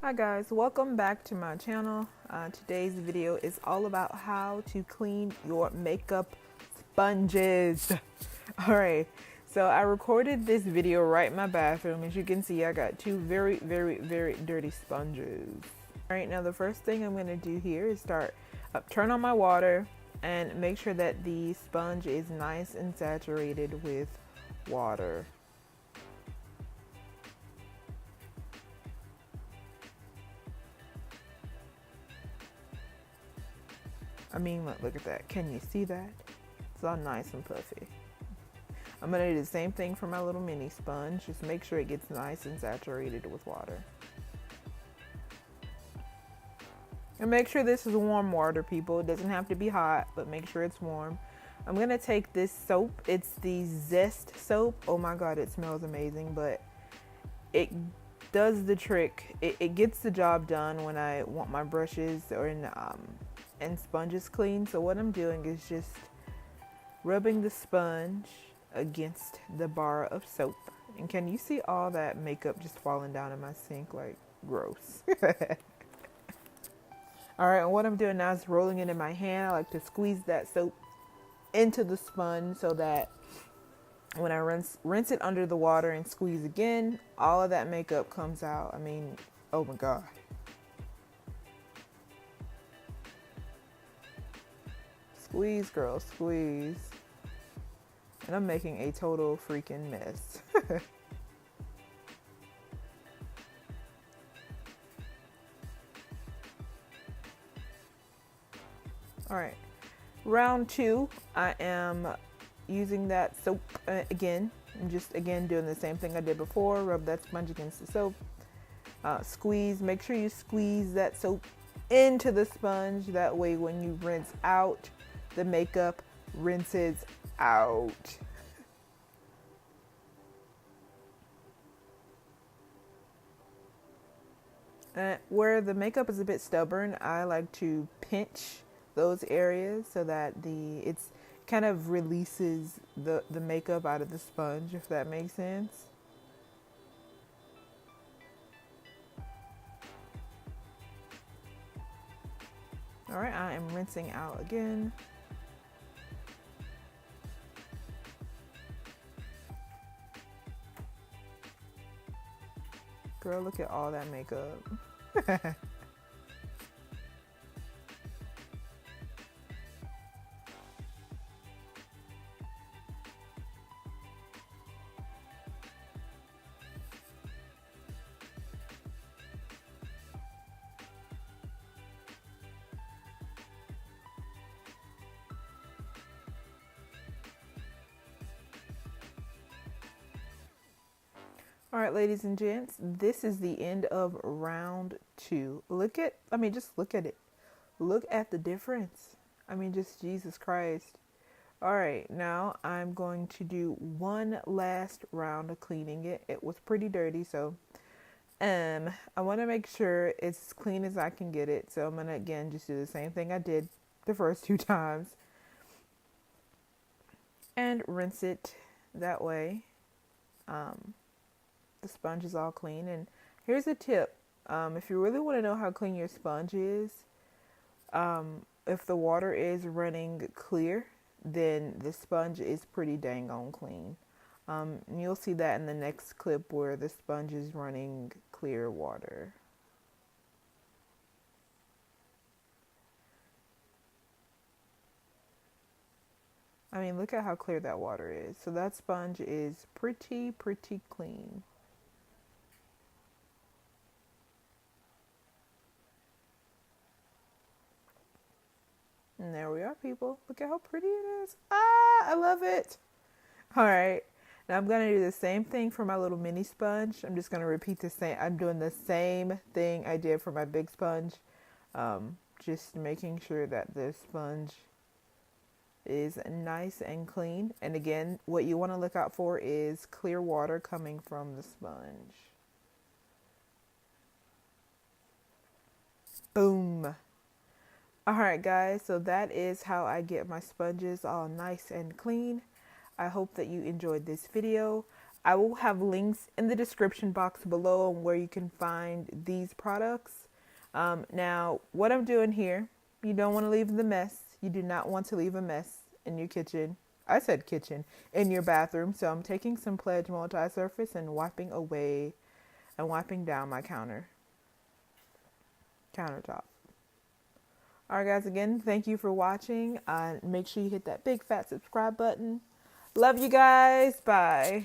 Hi guys, welcome back to my channel. Today's video is all about how to clean your makeup sponges. Alright, so I recorded this video right in my bathroom. As you can see, I got two very dirty sponges. Alright, now the first thing I'm going to do here is turn on my water and make sure that the sponge is nice and saturated with water. I mean, look at that. Can you see that? It's all nice and puffy. I'm going to do the same thing for my little mini sponge. Just make sure it gets nice and saturated with water. And make sure this is warm water, people. It doesn't have to be hot, but make sure it's warm. I'm going to take this soap. It's the Zest soap. Oh my God, it smells amazing, but it does the trick. It gets the job done when I want my brushes and sponges clean. So what I'm doing is just rubbing the sponge against the bar of soap. And can you see all that makeup just falling down in my sink? Like, gross. Alright, and what I'm doing now is rolling it in my hand. I like to squeeze that soap into the sponge so that when I rinse it under the water and squeeze again, all of that makeup comes out. I mean, oh my God. Squeeze, girl, squeeze. And I'm making a total freaking mess. All right, round two, I am using that soap again. I'm just again doing the same thing I did before. Rub that sponge against the soap. Squeeze, make sure you squeeze that soap into the sponge. That way when you rinse out, the makeup rinses out. Where the makeup is a bit stubborn, I like to pinch those areas so that it's kind of releases the makeup out of the sponge, if that makes sense. All right, I am rinsing out again. Girl, look at all that makeup. All right, ladies and gents, this is the end of round two. Just look at it. Look at the difference. I mean, just Jesus Christ. All right, now I'm going to do one last round of cleaning it. It was pretty dirty, so I want to make sure it's as clean as I can get it. So I'm going to, again, just do the same thing I did the first two times and rinse it that way. The sponge is all clean. And here's a tip. If you really want to know how clean your sponge is, if the water is running clear, then the sponge is pretty dang on clean. And you'll see that in the next clip where the sponge is running clear water. I mean, look at how clear that water is. So that sponge is pretty clean. And there we are, people. Look at how pretty it is. Ah, I love it. All right. Now I'm going to do the same thing for my little mini sponge. I'm just going to repeat the same. I'm doing the same thing I did for my big sponge. Just making sure that the sponge is nice and clean. And again, what you want to look out for is clear water coming from the sponge. Boom. Alright guys, so that is how I get my sponges all nice and clean. I hope that you enjoyed this video. I will have links in the description box below on where you can find these products. Now, what I'm doing here, you don't want to leave the mess. You do not want to leave a mess in your kitchen. I said kitchen, in your bathroom. So I'm taking some Pledge multi-surface and wiping away and wiping down my countertop. All right, guys, again, thank you for watching. Make sure you hit that big fat subscribe button. Love you guys. Bye.